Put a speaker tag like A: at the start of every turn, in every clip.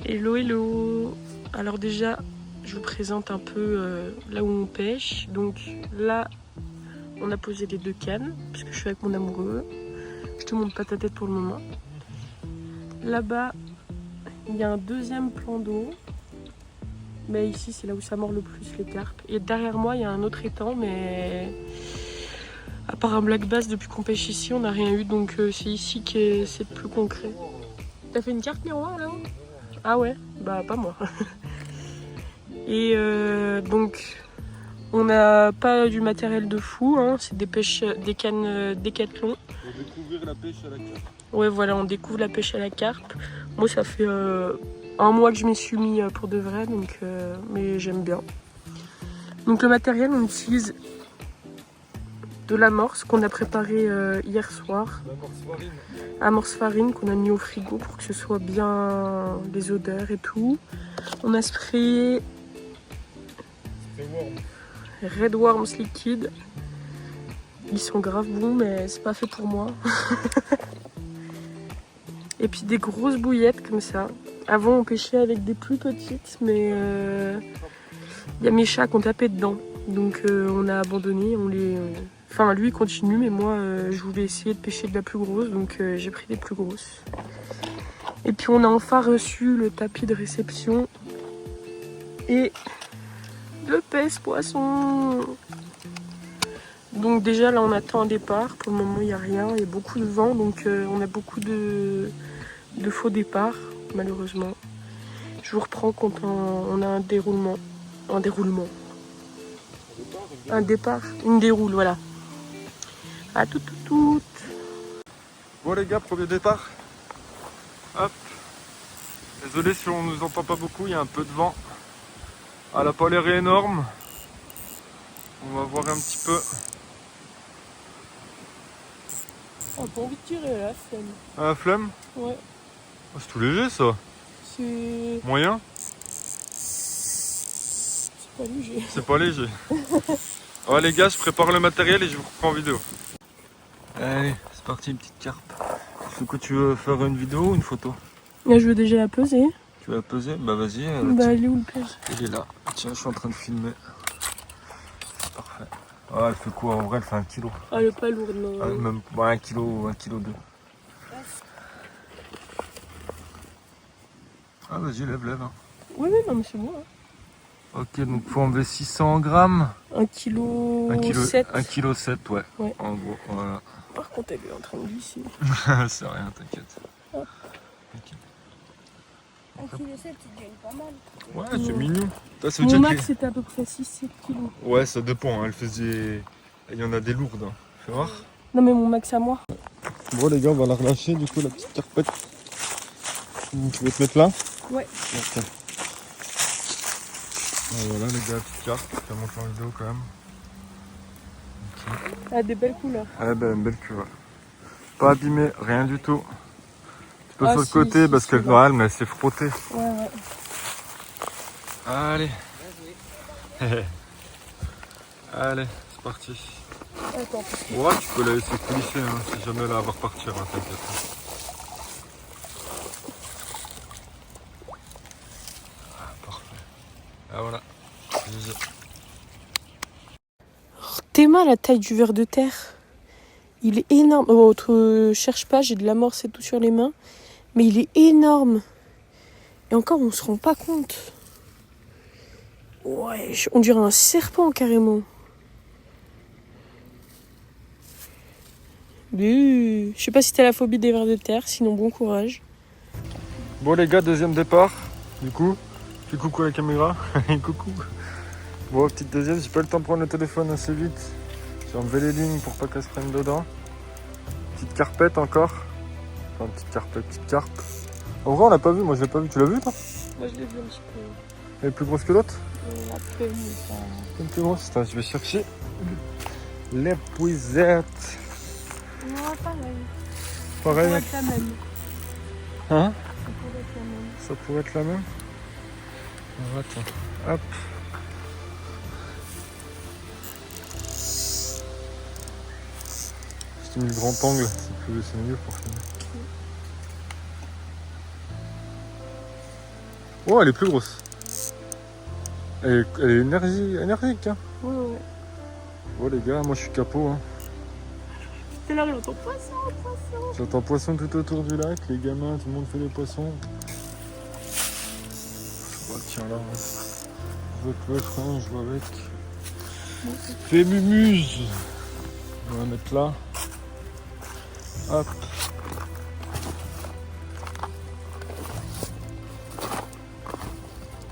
A: Hello hello. Alors déjà je vous présente un peu là où on pêche. Donc là on a posé les 2 cannes parce que je suis avec mon amoureux. Je te montre pas ta tête pour le moment. Là-bas il y a un deuxième plan d'eau. Mais ici c'est là où ça mord le plus les carpes. Et derrière moi il y a un autre étang, mais à part un black bass depuis qu'on pêche ici on n'a rien eu. Donc c'est ici que c'est plus concret. T'as fait une carte miroir là-haut? Ah ouais, bah pas moi. Et donc on n'a pas du matériel de fou, hein. C'est des cannes Décathlon.
B: Pour découvrir la pêche à la carpe.
A: Ouais voilà, on découvre la pêche à la carpe. Moi ça fait 1 mois que je m'y suis mis pour de vrai, donc, mais j'aime bien. Donc le matériel, on utilise de l'amorce qu'on a préparé hier soir.
B: L'amorce farine.
A: Amorce farine qu'on a mis au frigo pour que ce soit bien les odeurs et tout. On a sprayé Red Worms liquide. Ils sont grave bons, mais c'est pas fait pour moi. Et puis des grosses bouillettes comme ça. Avant on pêchait avec des plus petites, mais il y a mes chats qui ont tapé dedans. Donc on a abandonné. Enfin lui il continue, mais moi je voulais essayer de pêcher de la plus grosse, donc j'ai pris des plus grosses. Et puis on a enfin reçu le tapis de réception et le pèse-poisson. Donc déjà là on attend un départ. Pour le moment il n'y a rien, il y a beaucoup de vent, donc on a beaucoup de faux départs malheureusement. Je vous reprends quand on a un déroulement. Un départ, une déroule, voilà. À tout.
B: Bon les gars, premier départ. Hop. Désolé si on nous entend pas beaucoup, il y a un peu de vent. Ah, la polaire est énorme. On va voir un petit peu.
A: On a pas envie de tirer là, flemme.
B: Ah, la flemme?
A: Ouais.
B: Oh, c'est tout léger ça.
A: C'est
B: Moyen?
A: pas léger.
B: C'est pas léger. Ouais les gars, je prépare le matériel et je vous reprends en vidéo. Allez, c'est parti, une petite carpe. Est-ce que tu veux faire une vidéo ou une photo?
A: Là, je veux déjà la peser.
B: Tu veux la peser? Bah vas-y.
A: Bah, elle est où le pèse?
B: Il est là. Tiens, je suis en train de filmer. C'est parfait. Ah, elle fait quoi? En vrai, elle fait 1 kilo.
A: Ah, elle est pas lourde, non.
B: Ah, même 1 kilo, 1 kilo 2. Ah, vas-y, lève. Hein.
A: Oui, non, mais c'est bon. Hein.
B: Ok, donc faut enlever 600 grammes.
A: 1 kg 7.
B: 1 kg 7, ouais.
A: Ouais.
B: En gros, voilà.
A: Par contre, elle est en train de glisser.
B: C'est rien, t'inquiète.
A: Ah.
B: Okay.
C: 1 kg 7, c'est déjà pas mal.
B: Ouais, c'est mignon. Toi, ça veut
A: Mon
B: dire
A: max, c'était à peu près 6-7 kilos.
B: Ouais, ça dépend. Hein. Elle faisait. Il y en a des lourdes. Hein. Fais voir.
A: Non, mais mon max à moi.
B: Bon, les gars, on va la relâcher du coup, la petite carpette. Tu veux te mettre là?
A: Ouais.
B: Okay. Voilà, les gars, petite carpe. Je te montre en vidéo quand même. Okay.
A: Elle a des belles couleurs.
B: Ah, ben, une belle queue. Ouais. Pas abîmée, rien du tout. Tu peux sur le
A: Si,
B: côté
A: si,
B: parce
A: si,
B: qu'elle
A: ouais.
B: mais elle s'est frottée.
A: Ouais.
B: Allez. Allez, c'est parti.
A: Attends.
B: Ouais, tu peux la laisser coulisser hein, si jamais elle va repartir, hein, t'inquiète. Ah, parfait. Ah voilà.
A: Théma, la taille du ver de terre. Il est énorme. Oh, cherche pas, j'ai de l'amorce et tout sur les mains. Mais il est énorme. Et encore, on se rend pas compte. Ouais, on dirait un serpent carrément. Je sais pas si t'as la phobie des vers de terre, sinon bon courage.
B: Bon les gars, deuxième départ. Du coup, fais coucou à la caméra. Coucou. Bon, petite deuxième, j'ai pas eu le temps de prendre le téléphone assez vite. J'ai enlevé les lignes pour pas qu'elles se prennent dedans. Petite carpette encore. Enfin, petite carpe. En vrai, on l'a pas vu, moi je l'ai pas vu. Tu l'as vu toi?
A: Moi je l'ai vu un petit peu.
B: Elle est plus grosse que l'autre?
A: À peine, mais pas...
B: Un peu plus grosse. Attends, je vais chercher l'épuisette.
A: Non, pareil.
B: Pareil.
A: Ça pourrait être la même.
B: Hein?
A: Ça pourrait être la même.
B: Ça pourrait être la même. Alors, attends. Hop. Je t'ai mis le grand angle, c'est mieux pour filmer. Oh, elle est plus grosse. Elle est énergique. Hein.
A: Ouais.
B: Oh les gars, moi je suis capot. Hein.
A: T'es là, j'entends poisson.
B: J'entends poisson tout autour du lac. Les gamins, tout le monde fait des poissons. Oh, tiens là. Je veux hein, je joue avec. Fais mumuse. On va mettre là. Hop.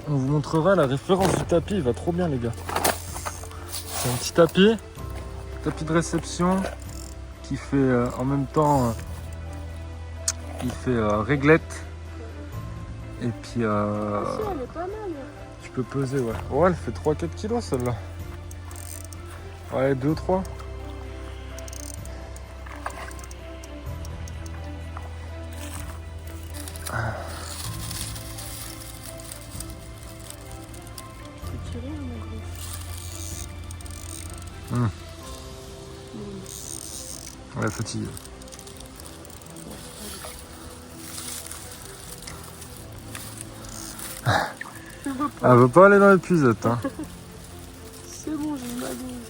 B: On vous montrera la référence du tapis, il va trop bien les gars. C'est un petit tapis de réception qui fait en même temps il fait réglette et puis
A: Elle est pas mal.
B: tu peux peser ouais. Ouais elle fait 3-4 kilos celle-là. Ouais 2-3. Ouais, fatigué. Elle veut pas aller dans l'épuisette. Hein.
A: C'est bon, j'ai une maline.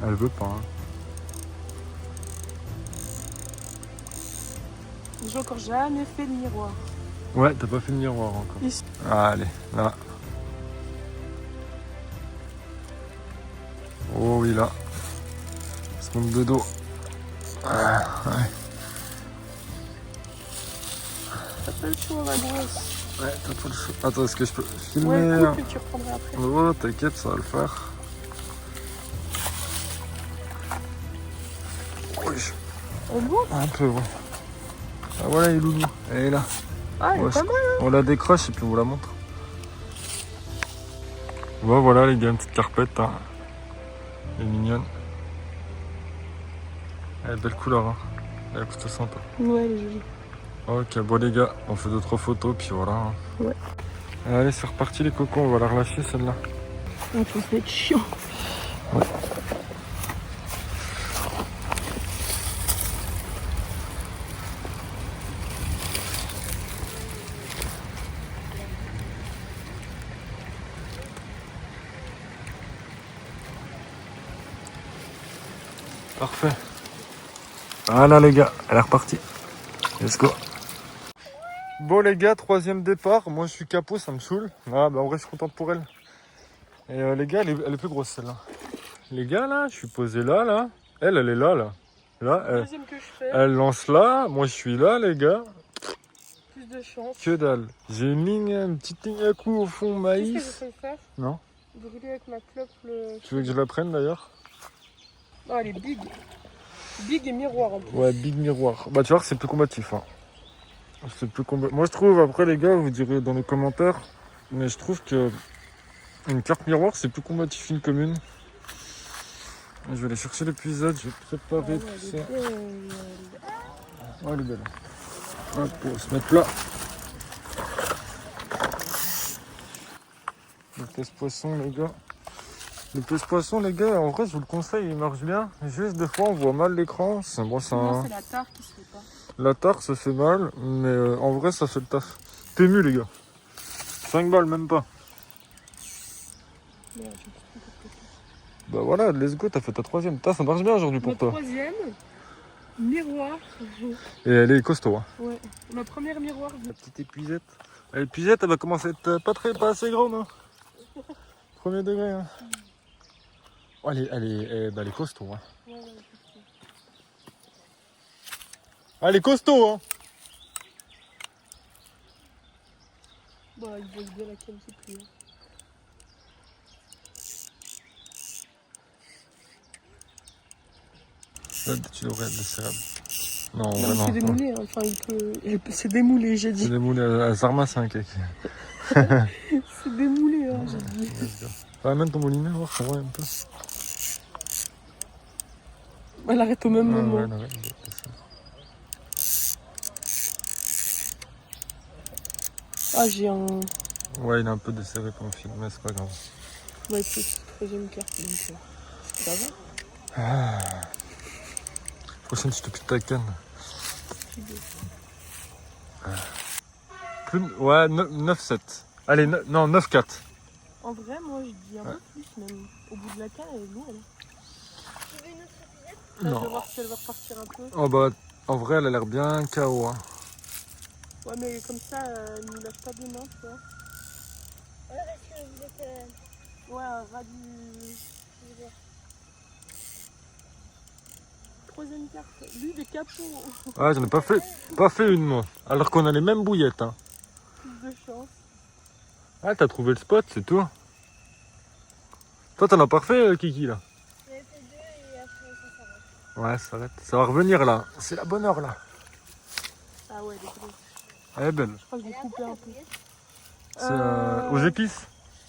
B: Elle veut pas. Hein.
A: J'ai encore jamais fait le miroir.
B: Ouais, t'as pas fait le miroir encore.
A: Ici.
B: Allez, là. Oh oui, là. Se monte de dos. Ouais.
A: T'as pas le choix, ma grosse.
B: Ouais, t'as pas le choix. Attends, est-ce que je peux filmer?
A: Ouais, coupe et tu reprendras après.
B: Oh, t'inquiète, ça va le faire. Oui.
A: On voit?
B: Un peu, ouais. Ah voilà, les loulous. Elle est là.
A: Ah, elle est pas mal.
B: On la décroche et puis on vous la montre. Bon, voilà les gars, une petite carpette. Hein. Elle est mignonne. Elle est belle couleur. Hein. Elle est plutôt sympa.
A: Ouais, elle est jolie.
B: Ok, bon les gars, on fait 2-3 photos puis voilà. Hein.
A: Ouais.
B: Allez, c'est reparti les cocons, on va la relâcher celle-là.
A: Il faut se mettre chiant.
B: Ouais. Parfait. Voilà les gars, elle est repartie. Let's go. Bon les gars, 3e départ. Moi je suis capot, ça me saoule. Ah bah en vrai je suis content pour elle. Et les gars, elle est plus grosse celle-là. Les gars là, je suis posé là. Elle est là. Là,
A: Deuxième que je fais.
B: elle lance là. Moi je suis là les gars.
A: Plus de chance.
B: Que dalle. J'ai une petite ligne à coup au fond
A: Qu'est-ce que
B: maïs.
A: j'essaie de faire?
B: Non.
A: Brûler avec ma clope le...
B: Tu veux que je la prenne d'ailleurs?
A: Non, elle est big. Big et miroir en plus.
B: Ouais, big miroir. Bah tu vois que c'est plus combatif. Hein. C'est plus Moi je trouve, après les gars, vous direz dans les commentaires, mais je trouve que une carte miroir c'est plus combatif qu'une commune. Je vais aller chercher l'épisode, je vais préparer tout ça. Oh elle est belle. Hop, on va se mettre là. Le pèse-poisson les gars. Le pèse-poisson les gars, en vrai je vous le conseille, il marche bien. Juste des fois on voit mal l'écran. Bon, c'est
A: Non, c'est la tare qui se fait pas.
B: La tare ça fait mal, mais en vrai ça fait le taf. Tému les gars. 5 balles même pas.
A: Merde,
B: Bah voilà, let's go, t'as fait ta 3e. Ça marche bien aujourd'hui pour
A: ma
B: toi.
A: 3e, miroir.
B: Et elle est costaud. Hein.
A: Ouais, ma première miroir.
B: La petite épuisette. L'épuisette elle va commencer à être pas assez grande. Hein. Premier degré. Hein. Oh, elle est costaud. Hein.
A: Ouais,
B: Elle est costaud hein.
A: bah, il voit bien laquelle c'est plus.
B: Là, tu devrais être desserrable. Non,
A: Non,
B: vraiment.
A: c'est démoulé, hein. Enfin, c'est démoulé, j'ai dit.
B: C'est démoulé, elle s'armasse un cake.
A: C'est démoulé, hein, j'ai dit.
B: Amène ton moulinet, voir, ça va un peu.
A: Elle arrête au même moment.
B: Ouais, elle arrête,
A: Ah, j'ai un...
B: ouais, il est un peu desserré ton film, mais c'est pas grave.
A: Ouais, c'est la 3e carte, donc ça va.
B: Prochaine, je te pique ta canne.
A: fatiguée.
B: Ouais, 9-7. Allez, non, 9-4.
A: En vrai, moi je dis un peu plus même. Au bout de la canne, elle est lourde.
C: Tu veux une autre épisode?
A: Là,
B: Non.
A: je vais voir si elle va repartir un peu.
B: Oh bah, en vrai, elle a l'air bien KO. Hein.
A: Ouais, mais comme ça, elle nous lâche pas des mains, tu vois.
C: Ouais, parce que vous êtes...
A: Ouais, un ras du... Troisième carte. Lui, des capots.
B: Ouais, j'en ai pas fait une, moi. Alors qu'on a les mêmes bouillettes. Hein.
A: Plus de chance.
B: Ah, t'as trouvé le spot, c'est tout. Toi, t'en as pas refait, Kiki, là?
C: J'avais fait 2 et après ça s'arrête.
B: Ouais, ça s'arrête. Ça va revenir, là. C'est la bonne heure, là.
A: Ah ouais, elle est grosse.
B: Elle est belle.
A: Je crois que je vais couper un peu.
B: C'est aux épices.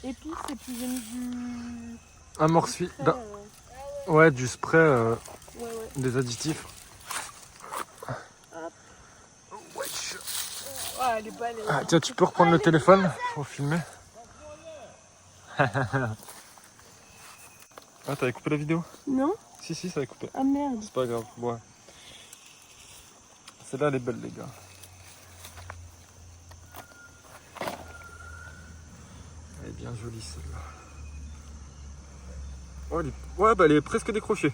A: Épices et puis j'ai mis du...
B: Amorce-fille.
A: du spray,
B: Ouais, du spray,
A: ouais, ouais.
B: des additifs.
A: Hop.
B: Wesh.
A: Ouais, elle est belle.
B: Ah, tiens, tu peux reprendre le téléphone pour filmer. Ah, t'avais coupé la vidéo?
A: Non?
B: Si, ça avait coupé.
A: Ah merde.
B: C'est pas grave, ouais. Celle-là, elle est belle, les gars. Elle est bien jolie, celle-là. Oh, ouais, bah elle est presque décrochée.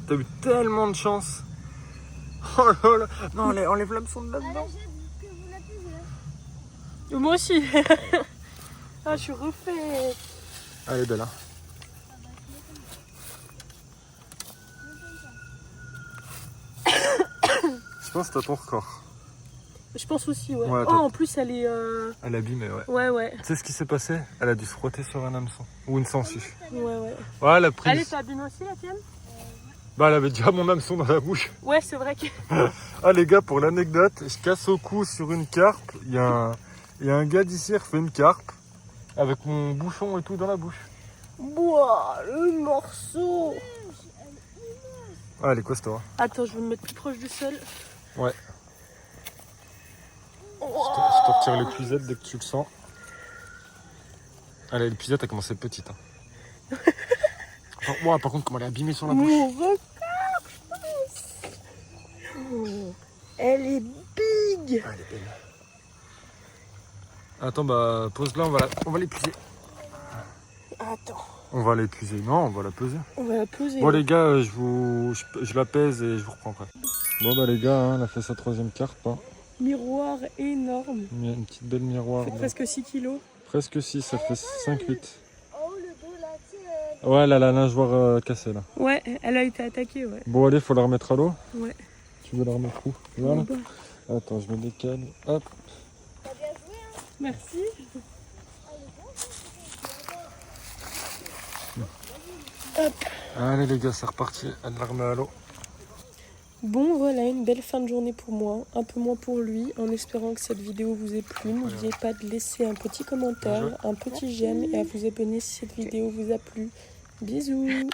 B: T'as eu tellement de chance. Oh là là. Non, enlève l'hameçon de là-dedans.
C: Que vous la posez là.
A: Moi aussi. Ah, je suis refait.
B: Elle est belle, hein. Je pense que t'as ton record.
A: Je pense aussi, ouais.
B: Ouais,
A: Oh, en plus, elle est...
B: Elle est abîmée, ouais.
A: Ouais, ouais.
B: Tu sais ce qui s'est passé? Elle a dû se frotter sur un hameçon. Ou une sangsue.
A: Ouais, ouais.
B: Ouais, elle a pris.
A: Allez, t'as abîmé aussi la tienne?
B: Bah, elle avait déjà mon hameçon dans la bouche.
A: Ouais, c'est vrai que...
B: Ah, les gars, pour l'anecdote, je casse au cou sur une carpe. Il y a un gars d'ici qui refait une carpe. Avec mon bouchon et tout dans la bouche.
A: Ouah, le morceau.
B: Ah, elle est costaud. Hein.
A: Attends, je vais me mettre plus proche du sol.
B: Ouais.
A: Oh.
B: Je te retire l'épuisette dès que tu le sens. Allez, l'épuisette a commencé petite. Hein. Wow, par contre, comment elle est abîmée sur la bouche.
A: Mon record, je pense. Oh, elle est big.
B: Ah, elle est belle. Attends, bah, pose-la, on va l'épuiser.
A: Attends,
B: On va l'épuiser. Non, on va la peser.
A: on va la poser.
B: Bon, les gars, je la pèse et je vous reprends après. Bon, bah, les gars, hein, elle a fait sa troisième carpe. Hein.
A: Miroir énorme.
B: Une petite belle miroir.
A: Ça fait
B: là.
A: presque 6 kilos.
B: Presque 6, ça fait 5-8.
C: Oh, le dos là, tu sais.
B: Ouais, elle a la nageoire cassée là.
A: Ouais, elle a été attaquée, ouais.
B: Bon, allez, faut la remettre à l'eau.
A: Ouais.
B: Tu veux la remettre où? Voilà.
A: En bas.
B: Attends, je me décale. Hop.
C: T'as bien joué, hein?
A: Merci. Hop.
B: Allez, les gars, c'est reparti. Elle la remet à l'eau.
A: Bon, voilà, une belle fin de journée pour moi, un peu moins pour lui, en espérant que cette vidéo vous ait plu. N'oubliez pas de laisser un petit commentaire, un petit j'aime et à vous abonner si cette vidéo vous a plu. Bisous.